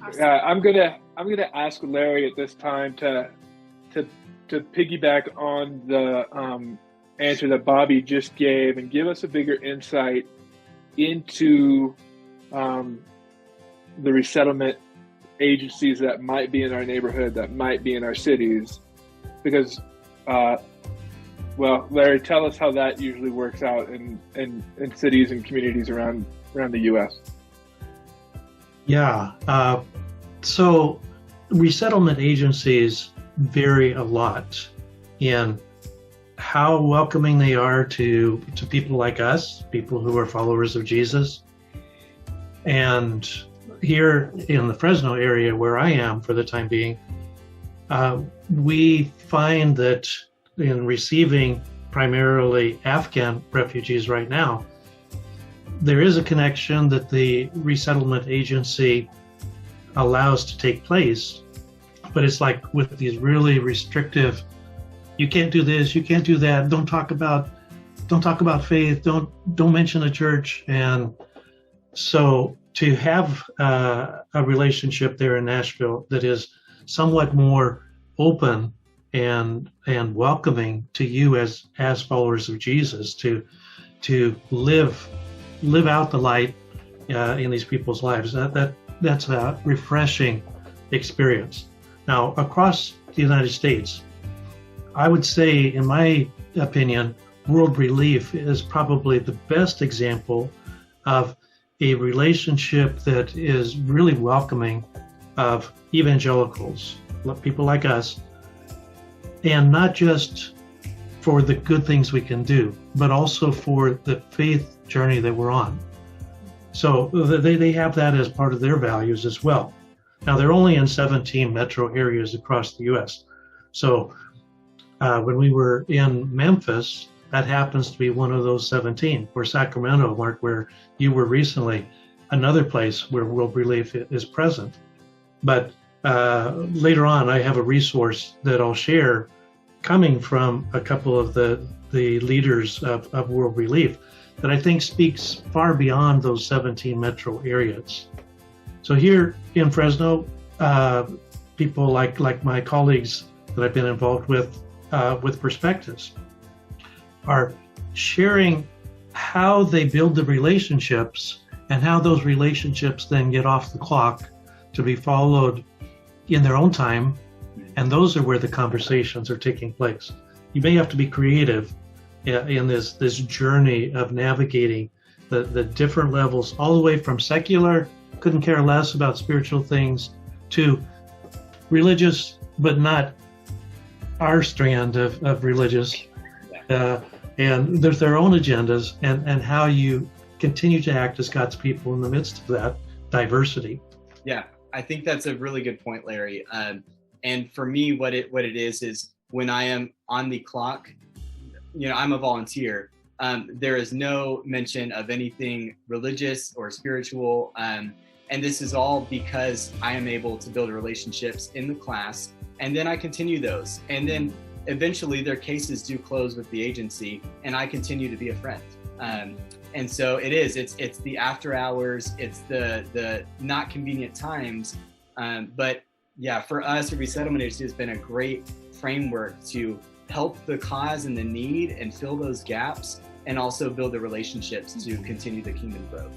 I'm gonna ask Larry at this time to to piggyback on the answer that Bobby just gave and give us a bigger insight into the resettlement agencies that might be in our neighborhood, that might be in our cities, because well, Larry, tell us how that usually works out in cities and communities around the U.S. Yeah. So resettlement agencies vary a lot in how welcoming they are to people like us, people who are followers of Jesus. And here in the Fresno area where I am for the time being, we find that in receiving primarily Afghan refugees right now, there is a connection that the resettlement agency allows to take place, but it's like with these really restrictive, you can't do this, you can't do that, don't talk about faith, don't mention the church. And so to have a relationship there in Nashville that is somewhat more open and welcoming to you as followers of Jesus, to live out the light in these people's lives, that's a refreshing experience. Now, across the United States, I would say, in my opinion, World Relief is probably the best example of a relationship that is really welcoming of evangelicals, people like us, and not just for the good things we can do, but also for the faith journey that we're on. So they have that as part of their values as well. Now, they're only in 17 metro areas across the U.S. So when we were in Memphis, that happens to be one of those 17, or Sacramento, Mark, where you were recently, another place where World Relief is present. But later on, I have a resource that I'll share coming from a couple of the leaders of World Relief that I think speaks far beyond those 17 metro areas. So here in Fresno, people like my colleagues that I've been involved with Perspectives are sharing how they build the relationships and how those relationships then get off the clock to be followed in their own time. And those are where the conversations are taking place. You may have to be creative in this journey of navigating the different levels, all the way from secular, couldn't care less about spiritual things, to religious, but not our strand of religious. And there's their own agendas, and how you continue to act as God's people in the midst of that diversity. Yeah, I think that's a really good point, Larry. And for me, what it is when I am on the clock, I'm a volunteer. There is no mention of anything religious or spiritual. And this is all because I am able to build relationships in the class, and then I continue those. And then eventually their cases do close with the agency, and I continue to be a friend. And so it's the after hours, it's the not convenient times. But yeah, for us, the Resettlement Agency has been a great framework to help the cause and the need and fill those gaps, and also build the relationships to continue the kingdom growth.